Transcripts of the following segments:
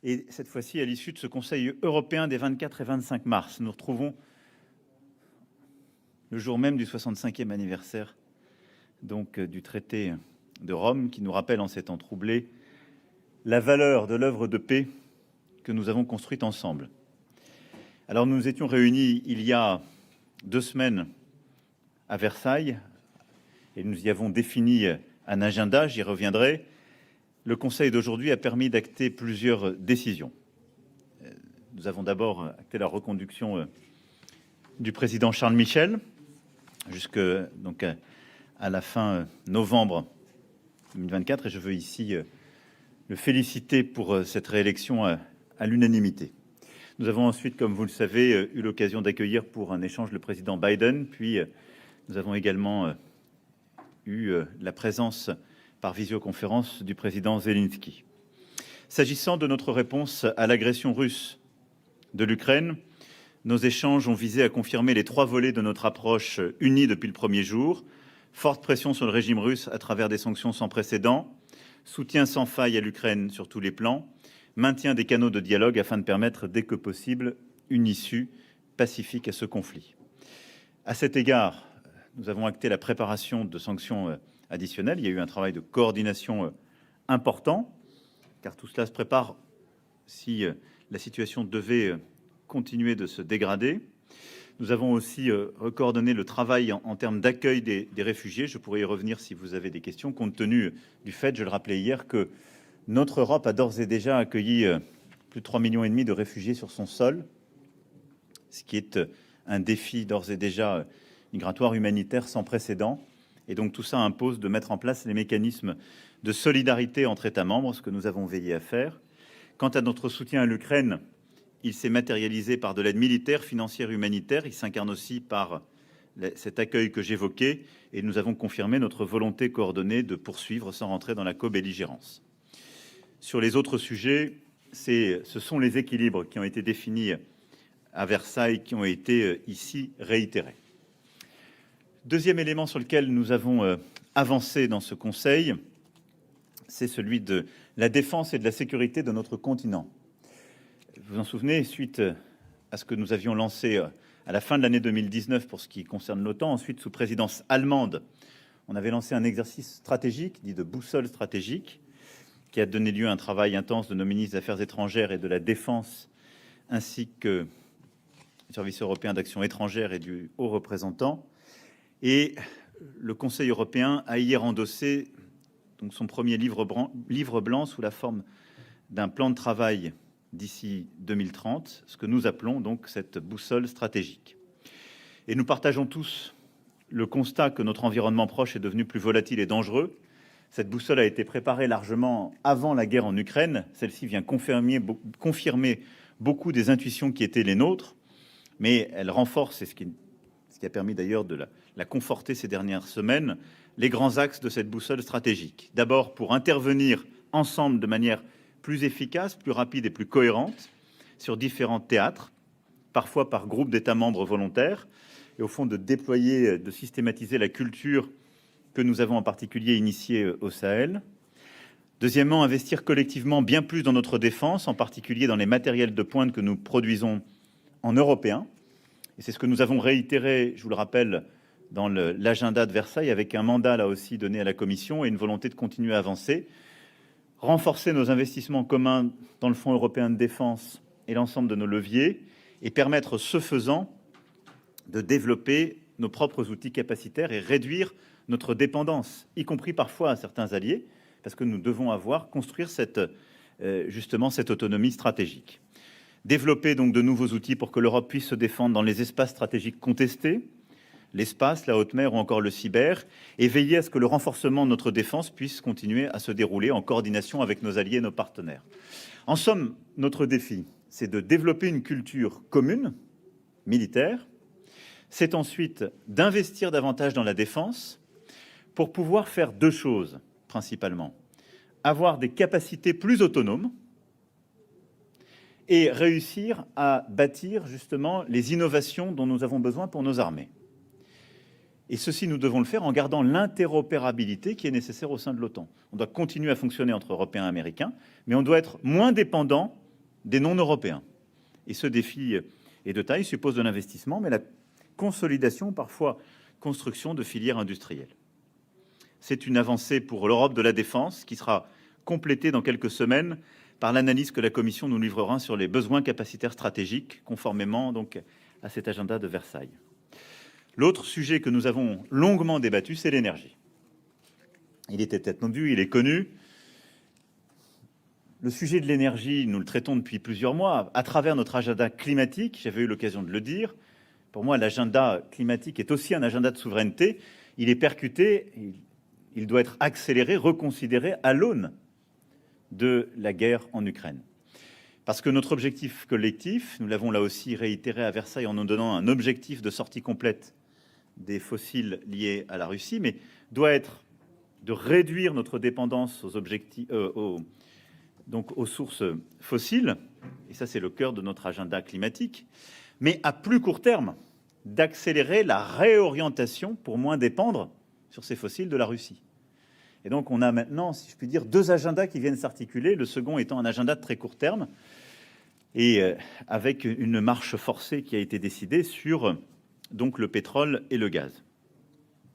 Et cette fois-ci, à l'issue de ce Conseil européen des 24 et 25 mars, nous retrouvons le jour même du 65e anniversaire donc, du traité de Rome, qui nous rappelle en ces temps troublés la valeur de l'œuvre de paix que nous avons construite ensemble. Alors nous nous étions réunis il y a 2 semaines à Versailles et nous y avons défini un agenda, j'y reviendrai. Le Conseil d'aujourd'hui a permis d'acter plusieurs décisions. Nous avons d'abord acté la reconduction du président Charles Michel jusque donc à la fin novembre 2024 et je veux ici le féliciter pour cette réélection à l'unanimité. Nous avons ensuite, comme vous le savez, eu l'occasion d'accueillir pour un échange le président Biden, puis nous avons également eu la présence par visioconférence du président Zelensky. S'agissant de notre réponse à l'agression russe de l'Ukraine, nos échanges ont visé à confirmer les 3 volets de notre approche unie depuis le premier jour: forte pression sur le régime russe à travers des sanctions sans précédent, soutien sans faille à l'Ukraine sur tous les plans, maintien des canaux de dialogue afin de permettre dès que possible une issue pacifique à ce conflit. À cet égard, nous avons acté la préparation de sanctions additionnelles. Il y a eu un travail de coordination important, car tout cela se prépare si la situation devait continuer de se dégrader. Nous avons aussi recoordonné le travail en termes d'accueil des réfugiés. Je pourrais y revenir si vous avez des questions, compte tenu du fait, je le rappelais hier, que notre Europe a d'ores et déjà accueilli plus de 3,5 millions de réfugiés sur son sol, ce qui est un défi d'ores et déjà migratoire humanitaire sans précédent. Et donc tout ça impose de mettre en place les mécanismes de solidarité entre États membres, ce que nous avons veillé à faire. Quant à notre soutien à l'Ukraine, il s'est matérialisé par de l'aide militaire, financière, humanitaire. Il s'incarne aussi par cet accueil que j'évoquais, et nous avons confirmé notre volonté coordonnée de poursuivre sans rentrer dans la co-belligérance. Sur les autres sujets, ce sont les équilibres qui ont été définis à Versailles, qui ont été ici réitérés. Deuxième élément sur lequel nous avons avancé dans ce Conseil, c'est celui de la défense et de la sécurité de notre continent. Vous vous en souvenez, suite à ce que nous avions lancé à la fin de l'année 2019 pour ce qui concerne l'OTAN, ensuite sous présidence allemande, on avait lancé un exercice stratégique, dit de boussole stratégique, qui a donné lieu à un travail intense de nos ministres des Affaires étrangères et de la Défense, ainsi que du Service européen d'action étrangère et du haut représentant. Et le Conseil européen a hier endossé donc son premier livre blanc sous la forme d'un plan de travail d'ici 2030, ce que nous appelons donc cette boussole stratégique. Et nous partageons tous le constat que notre environnement proche est devenu plus volatile et dangereux. Cette boussole a été préparée largement avant la guerre en Ukraine. Celle-ci vient confirmer beaucoup des intuitions qui étaient les nôtres, mais elle renforce, et ce qui a permis d'ailleurs de la conforter ces dernières semaines, les grands axes de cette boussole stratégique. D'abord, pour intervenir ensemble de manière plus efficace, plus rapide et plus cohérente sur différents théâtres, parfois par groupe d'États membres volontaires, et au fond de déployer, de systématiser la culture que nous avons en particulier initiée au Sahel. Deuxièmement, investir collectivement bien plus dans notre défense, en particulier dans les matériels de pointe que nous produisons en européen. Et c'est ce que nous avons réitéré, je vous le rappelle, dans l'agenda de Versailles, avec un mandat là aussi donné à la Commission et une volonté de continuer à avancer. Renforcer nos investissements communs dans le Fonds européen de défense et l'ensemble de nos leviers, et permettre, ce faisant, de développer nos propres outils capacitaires et réduire notre dépendance, y compris parfois à certains alliés, parce que nous devons construire justement cette autonomie stratégique. Développer donc de nouveaux outils pour que l'Europe puisse se défendre dans les espaces stratégiques contestés, l'espace, la haute mer ou encore le cyber, et veiller à ce que le renforcement de notre défense puisse continuer à se dérouler en coordination avec nos alliés et nos partenaires. En somme, notre défi, c'est de développer une culture commune, militaire. C'est ensuite d'investir davantage dans la défense pour pouvoir faire 2 choses, principalement. Avoir des capacités plus autonomes et réussir à bâtir justement les innovations dont nous avons besoin pour nos armées. Et ceci, nous devons le faire en gardant l'interopérabilité qui est nécessaire au sein de l'OTAN. On doit continuer à fonctionner entre Européens et Américains, mais on doit être moins dépendant des non-européens. Et ce défi est de taille, suppose de l'investissement, mais la consolidation, parfois construction de filières industrielles. C'est une avancée pour l'Europe de la défense qui sera complétée dans quelques semaines par l'analyse que la Commission nous livrera sur les besoins capacitaires stratégiques, conformément donc à cet agenda de Versailles. L'autre sujet que nous avons longuement débattu, c'est l'énergie. Il était attendu, il est connu. Le sujet de l'énergie, nous le traitons depuis plusieurs mois à travers notre agenda climatique. J'avais eu l'occasion de le dire. Pour moi, l'agenda climatique est aussi un agenda de souveraineté. Il est percuté, il doit être accéléré, reconsidéré à l'aune de la guerre en Ukraine. Parce que notre objectif collectif, nous l'avons là aussi réitéré à Versailles en nous donnant un objectif de sortie complète des fossiles liés à la Russie, mais doit être de réduire notre dépendance aux objectifs, donc aux sources fossiles, et ça c'est le cœur de notre agenda climatique, mais à plus court terme, d'accélérer la réorientation pour moins dépendre sur ces fossiles de la Russie. Et donc on a maintenant, si je puis dire, deux agendas qui viennent s'articuler, le second étant un agenda de très court terme, et avec une marche forcée qui a été décidée sur donc le pétrole et le gaz.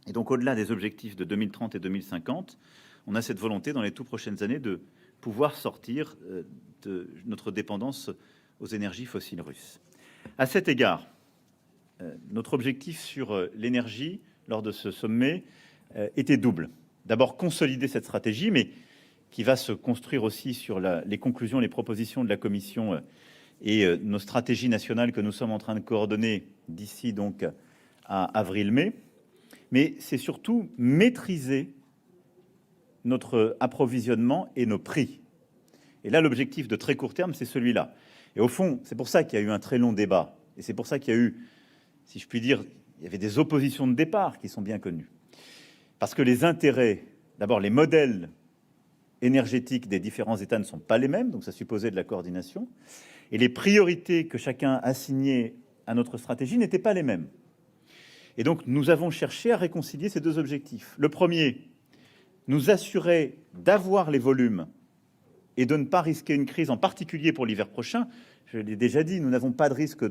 Et donc au-delà des objectifs de 2030 et 2050, on a cette volonté dans les toutes prochaines années de pouvoir sortir de notre dépendance aux énergies fossiles russes. À cet égard, notre objectif sur l'énergie lors de ce sommet était double. D'abord, consolider cette stratégie, mais qui va se construire aussi sur les conclusions, les propositions de la Commission et nos stratégies nationales que nous sommes en train de coordonner d'ici donc à avril-mai. Mais c'est surtout maîtriser notre approvisionnement et nos prix. Et là, l'objectif de très court terme, c'est celui-là. Et au fond, c'est pour ça qu'il y a eu un très long débat. Et c'est pour ça qu'il y a eu, si je puis dire, il y avait des oppositions de départ qui sont bien connues. Parce que les intérêts, d'abord les modèles énergétiques des différents États ne sont pas les mêmes, donc ça supposait de la coordination. Et les priorités que chacun assignait à notre stratégie n'étaient pas les mêmes. Et donc nous avons cherché à réconcilier ces deux objectifs. Le premier, nous assurer d'avoir les volumes et de ne pas risquer une crise, en particulier pour l'hiver prochain. Je l'ai déjà dit, nous n'avons pas de risque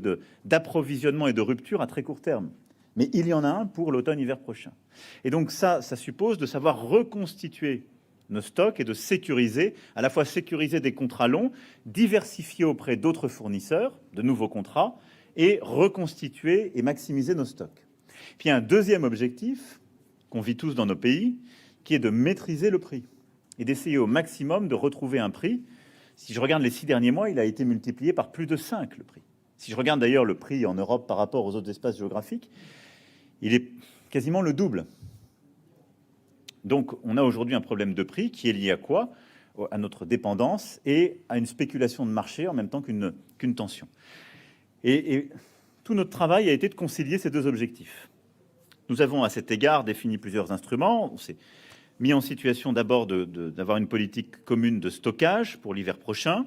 d'approvisionnement et de rupture à très court terme. Mais il y en a un pour l'automne-hiver prochain. Et donc ça suppose de savoir reconstituer nos stocks et de sécuriser, à la fois sécuriser des contrats longs, diversifier auprès d'autres fournisseurs, de nouveaux contrats, et reconstituer et maximiser nos stocks. Puis un deuxième objectif, qu'on vit tous dans nos pays, qui est de maîtriser le prix et d'essayer au maximum de retrouver un prix. Si je regarde les 6 derniers mois, il a été multiplié par plus de 5, le prix. Si je regarde d'ailleurs le prix en Europe par rapport aux autres espaces géographiques, il est quasiment le double. Donc on a aujourd'hui un problème de prix qui est lié à quoi? À notre dépendance et à une spéculation de marché en même temps qu'une tension. Et tout notre travail a été de concilier ces deux objectifs. Nous avons à cet égard défini plusieurs instruments. On s'est mis en situation d'abord d'avoir une politique commune de stockage pour l'hiver prochain,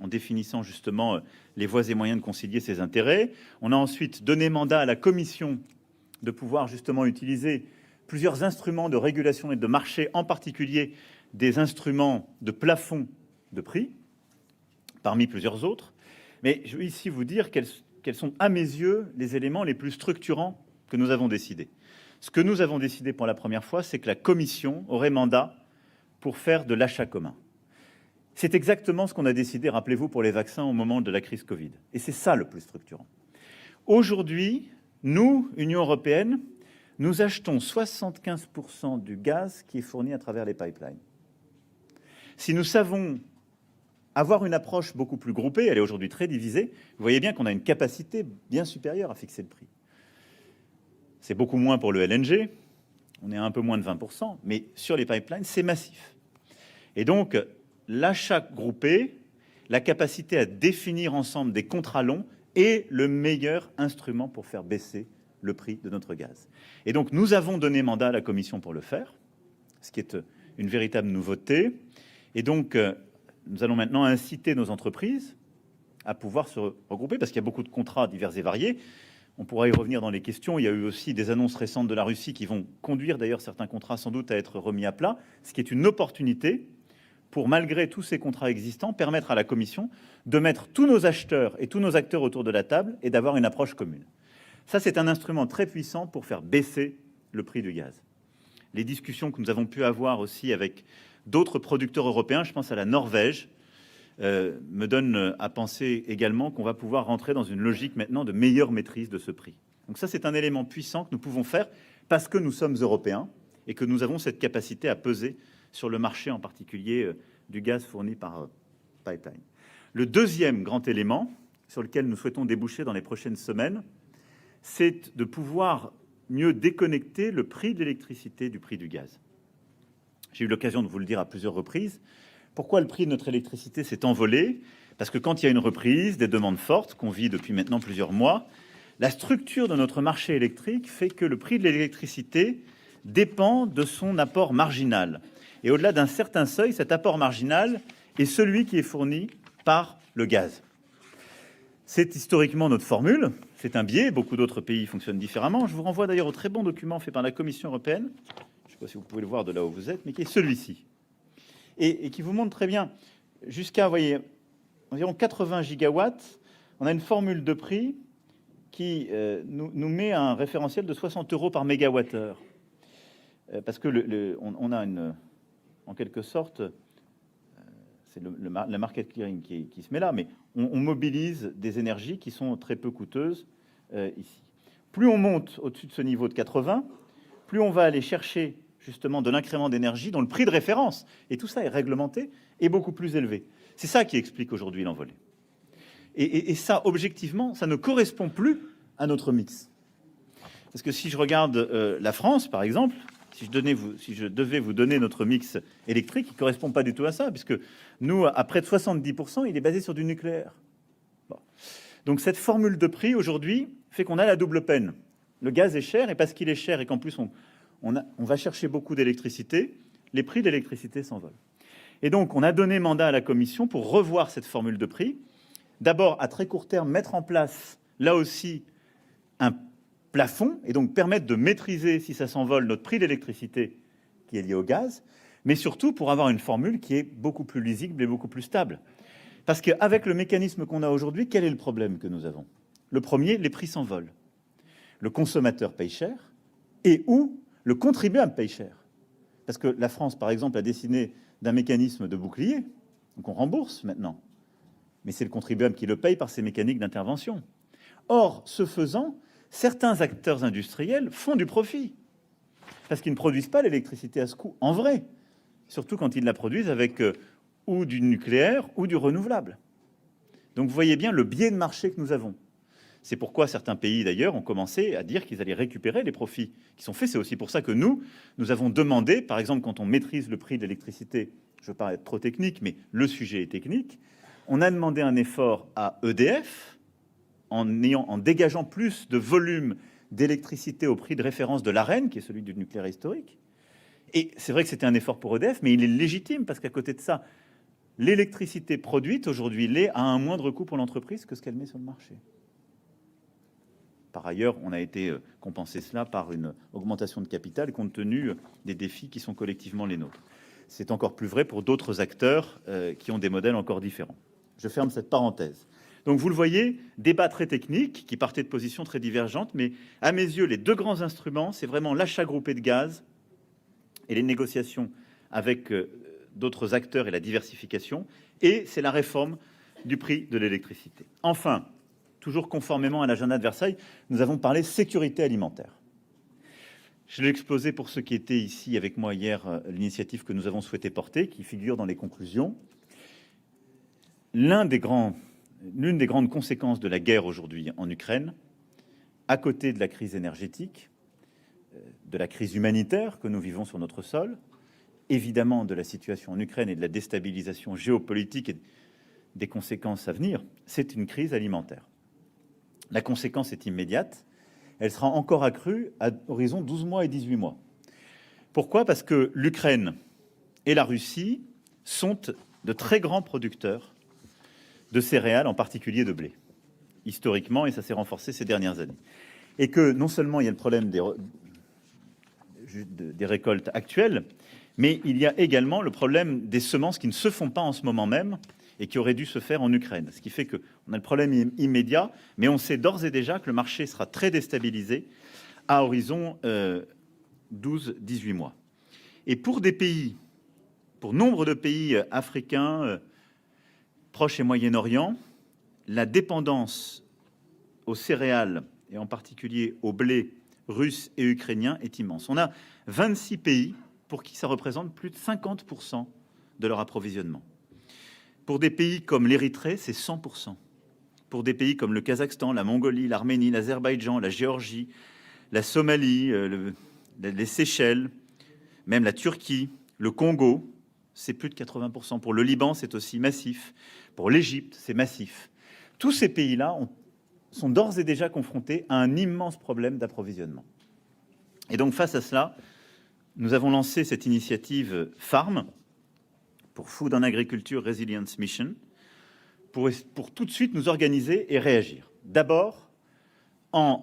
en définissant justement les voies et moyens de concilier ces intérêts. On a ensuite donné mandat à la Commission de pouvoir justement utiliser plusieurs instruments de régulation et de marché, en particulier des instruments de plafond de prix, parmi plusieurs autres. Mais je veux ici vous dire quels sont, à mes yeux, les éléments les plus structurants que nous avons décidés. Ce que nous avons décidé pour la première fois, c'est que la Commission aurait mandat pour faire de l'achat commun. C'est exactement ce qu'on a décidé, rappelez-vous, pour les vaccins au moment de la crise Covid. Et c'est ça le plus structurant. Aujourd'hui, nous, Union européenne, nous achetons 75% du gaz qui est fourni à travers les pipelines. Si nous savons avoir une approche beaucoup plus groupée, elle est aujourd'hui très divisée, vous voyez bien qu'on a une capacité bien supérieure à fixer le prix. C'est beaucoup moins pour le LNG, on est à un peu moins de 20%, mais sur les pipelines, c'est massif. Et donc, l'achat groupé, la capacité à définir ensemble des contrats longs est le meilleur instrument pour faire baisser le prix de notre gaz. Et donc, nous avons donné mandat à la Commission pour le faire, ce qui est une véritable nouveauté. Et donc, nous allons maintenant inciter nos entreprises à pouvoir se regrouper, parce qu'il y a beaucoup de contrats divers et variés. On pourra y revenir dans les questions. Il y a eu aussi des annonces récentes de la Russie qui vont conduire d'ailleurs certains contrats sans doute à être remis à plat, ce qui est une opportunité pour, malgré tous ces contrats existants, permettre à la Commission de mettre tous nos acheteurs et tous nos acteurs autour de la table et d'avoir une approche commune. Ça, c'est un instrument très puissant pour faire baisser le prix du gaz. Les discussions que nous avons pu avoir aussi avec d'autres producteurs européens, je pense à la Norvège, me donnent à penser également qu'on va pouvoir rentrer dans une logique maintenant de meilleure maîtrise de ce prix. Donc ça, c'est un élément puissant que nous pouvons faire parce que nous sommes européens et que nous avons cette capacité à peser sur le marché, en particulier du gaz fourni par pipeline. Le deuxième grand élément sur lequel nous souhaitons déboucher dans les prochaines semaines, c'est de pouvoir mieux déconnecter le prix de l'électricité du prix du gaz. J'ai eu l'occasion de vous le dire à plusieurs reprises. Pourquoi le prix de notre électricité s'est envolé? Parce que quand il y a une reprise, des demandes fortes, qu'on vit depuis maintenant plusieurs mois, la structure de notre marché électrique fait que le prix de l'électricité dépend de son apport marginal. Et au-delà d'un certain seuil, cet apport marginal est celui qui est fourni par le gaz. C'est historiquement notre formule, c'est un biais, beaucoup d'autres pays fonctionnent différemment. Je vous renvoie d'ailleurs au très bon document fait par la Commission européenne, je ne sais pas si vous pouvez le voir de là où vous êtes, mais qui est celui-ci. Et qui vous montre très bien, jusqu'à, vous voyez, environ 80 gigawatts, on a une formule de prix qui nous met un référentiel de 60 € par mégawattheure. Parce que on a en quelque sorte, c'est le market clearing qui se met là, mais on mobilise des énergies qui sont très peu coûteuses ici. Plus on monte au-dessus de ce niveau de 80, plus on va aller chercher justement de l'incrément d'énergie dont le prix de référence, et tout ça est réglementé, est beaucoup plus élevé. C'est ça qui explique aujourd'hui l'envolée. Et ça, objectivement, ça ne correspond plus à notre mix. Parce que si je regarde la France, par exemple, si je devais vous donner notre mix électrique, il ne correspond pas du tout à ça, puisque nous, à près de 70%, il est basé sur du nucléaire. Bon. Donc cette formule de prix, aujourd'hui, fait qu'on a la double peine. Le gaz est cher, et parce qu'il est cher et qu'en plus on va chercher beaucoup d'électricité, les prix de l'électricité s'envolent. Et donc, on a donné mandat à la Commission pour revoir cette formule de prix. D'abord, à très court terme, mettre en place, là aussi, un plafond, et donc permettre de maîtriser, si ça s'envole, notre prix d'électricité qui est lié au gaz, mais surtout pour avoir une formule qui est beaucoup plus lisible et beaucoup plus stable. Parce qu'avec le mécanisme qu'on a aujourd'hui, quel est le problème que nous avons? Le premier, les prix s'envolent. Le consommateur paye cher, et ou le contribuable paye cher. Parce que la France, par exemple, a décidé d'un mécanisme de bouclier, donc on rembourse maintenant. Mais c'est le contribuable qui le paye par ces mécaniques d'intervention. Or, ce faisant, certains acteurs industriels font du profit, parce qu'ils ne produisent pas l'électricité à ce coût, en vrai, surtout quand ils la produisent avec ou du nucléaire ou du renouvelable. Donc vous voyez bien le biais de marché que nous avons. C'est pourquoi certains pays, d'ailleurs, ont commencé à dire qu'ils allaient récupérer les profits qui sont faits. C'est aussi pour ça que nous avons demandé, par exemple, quand on maîtrise le prix de l'électricité, je ne veux pas être trop technique, mais le sujet est technique, on a demandé un effort à EDF, en dégageant plus de volume d'électricité au prix de référence de l'ARENH, qui est celui du nucléaire historique. Et c'est vrai que c'était un effort pour EDF, mais il est légitime, parce qu'à côté de ça, l'électricité produite aujourd'hui l'est à un moindre coût pour l'entreprise que ce qu'elle met sur le marché. Par ailleurs, on a été compensé cela par une augmentation de capital compte tenu des défis qui sont collectivement les nôtres. C'est encore plus vrai pour d'autres acteurs qui ont des modèles encore différents. Je ferme cette parenthèse. Donc vous le voyez, débat très technique qui partait de positions très divergentes, mais à mes yeux, les deux grands instruments, c'est vraiment l'achat groupé de gaz et les négociations avec d'autres acteurs et la diversification, et c'est la réforme du prix de l'électricité. Enfin, toujours conformément à l'agenda de Versailles, nous avons parlé sécurité alimentaire. Je l'ai exposé pour ceux qui étaient ici avec moi hier, l'initiative que nous avons souhaité porter, qui figure dans les conclusions. L'une des grandes conséquences de la guerre aujourd'hui en Ukraine, à côté de la crise énergétique, de la crise humanitaire que nous vivons sur notre sol, évidemment de la situation en Ukraine et de la déstabilisation géopolitique et des conséquences à venir, c'est une crise alimentaire. La conséquence est immédiate. Elle sera encore accrue à horizon 12 mois et 18 mois. Pourquoi? Parce que l'Ukraine et la Russie sont de très grands producteurs de céréales, en particulier de blé, historiquement, et ça s'est renforcé ces dernières années. Et que non seulement il y a le problème des récoltes actuelles, Mais il y a également le problème des semences qui ne se font pas en ce moment même et qui auraient dû se faire en Ukraine. Ce qui fait qu'on a le problème immédiat, mais on sait d'ores et déjà que le marché sera très déstabilisé à horizon 12-18 mois. Et pour des pays, pour nombre de pays africains, Proche et Moyen-Orient, la dépendance aux céréales, et en particulier au blé russe et ukrainien, est immense. On a 26 pays pour qui ça représente plus de 50% de leur approvisionnement. Pour des pays comme l'Érythrée, c'est 100%. Pour des pays comme le Kazakhstan, la Mongolie, l'Arménie, l'Azerbaïdjan, la Géorgie, la Somalie, les Seychelles, même la Turquie, le Congo, c'est plus de 80%. Pour le Liban, c'est aussi massif. Pour l'Égypte, c'est massif. Tous ces pays-là sont d'ores et déjà confrontés à un immense problème d'approvisionnement. Et donc, face à cela, nous avons lancé cette initiative FARM, pour Food and Agriculture Resilience Mission, pour tout de suite nous organiser et réagir. D'abord, en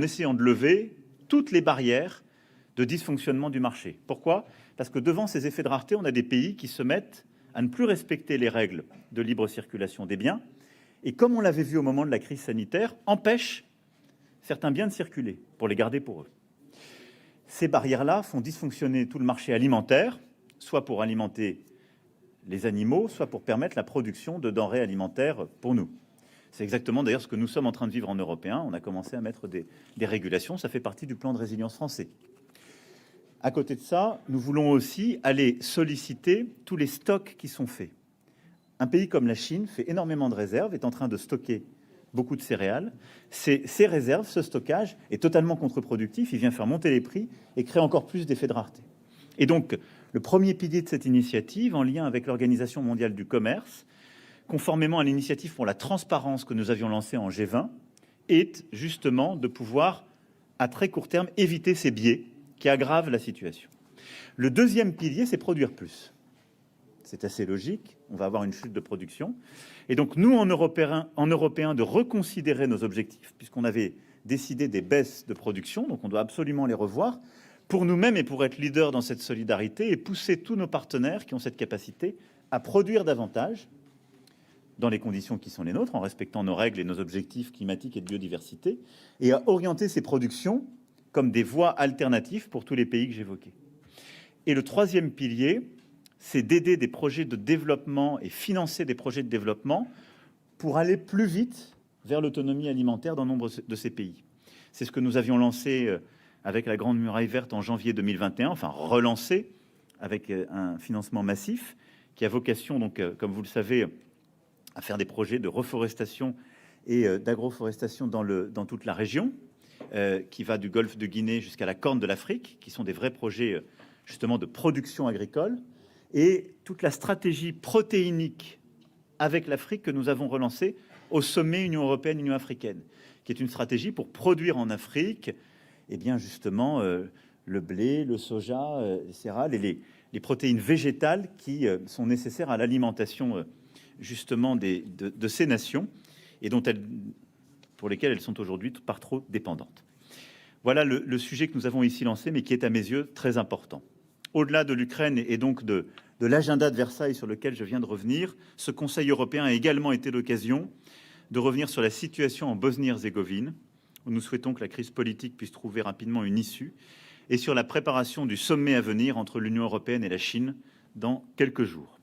essayant de lever toutes les barrières de dysfonctionnement du marché. Pourquoi ? Parce que devant ces effets de rareté, on a des pays qui se mettent à ne plus respecter les règles de libre circulation des biens, et comme on l'avait vu au moment de la crise sanitaire, empêchent certains biens de circuler, pour les garder pour eux. Ces barrières-là font dysfonctionner tout le marché alimentaire, soit pour alimenter les animaux, soit pour permettre la production de denrées alimentaires pour nous. C'est exactement d'ailleurs ce que nous sommes en train de vivre en européen. On a commencé à mettre des régulations, ça fait partie du plan de résilience français. À côté de ça, nous voulons aussi aller solliciter tous les stocks qui sont faits. Un pays comme la Chine fait énormément de réserves, est en train de stocker beaucoup de céréales. Ces réserves, ce stockage est totalement contre-productif, il vient faire monter les prix et créer encore plus d'effets de rareté. Et donc, le premier pilier de cette initiative, en lien avec l'Organisation mondiale du commerce, conformément à l'initiative pour la transparence que nous avions lancée en G20, est justement de pouvoir, à très court terme, éviter ces biais qui aggravent la situation. Le deuxième pilier, c'est produire plus. C'est assez logique, on va avoir une chute de production. Et donc, nous, en Européens, de reconsidérer nos objectifs, puisqu'on avait décidé des baisses de production, donc on doit absolument les revoir, pour nous-mêmes et pour être leader dans cette solidarité et pousser tous nos partenaires qui ont cette capacité à produire davantage dans les conditions qui sont les nôtres, en respectant nos règles et nos objectifs climatiques et de biodiversité, et à orienter ces productions comme des voies alternatives pour tous les pays que j'évoquais. Et le troisième pilier, c'est d'aider des projets de développement et financer des projets de développement pour aller plus vite vers l'autonomie alimentaire dans nombre de ces pays. C'est ce que nous avions lancé avec la Grande Muraille Verte en janvier 2021, enfin relancé avec un financement massif qui a vocation, donc, comme vous le savez, à faire des projets de reforestation et d'agroforestation dans toute la région, qui va du golfe de Guinée jusqu'à la Corne de l'Afrique, qui sont des vrais projets justement de production agricole, et toute la stratégie protéinique avec l'Afrique que nous avons relancée au sommet Union européenne-Union africaine, qui est une stratégie pour produire en Afrique, eh bien justement, le blé, le soja, les céréales et les protéines végétales qui sont nécessaires à l'alimentation justement de ces nations et pour lesquelles elles sont aujourd'hui par trop dépendantes. Voilà le sujet que nous avons ici lancé, mais qui est à mes yeux très important. Au-delà de l'Ukraine et donc de l'agenda de Versailles sur lequel je viens de revenir, ce Conseil européen a également été l'occasion de revenir sur la situation en Bosnie-Herzégovine, où nous souhaitons que la crise politique puisse trouver rapidement une issue, et sur la préparation du sommet à venir entre l'Union européenne et la Chine dans quelques jours.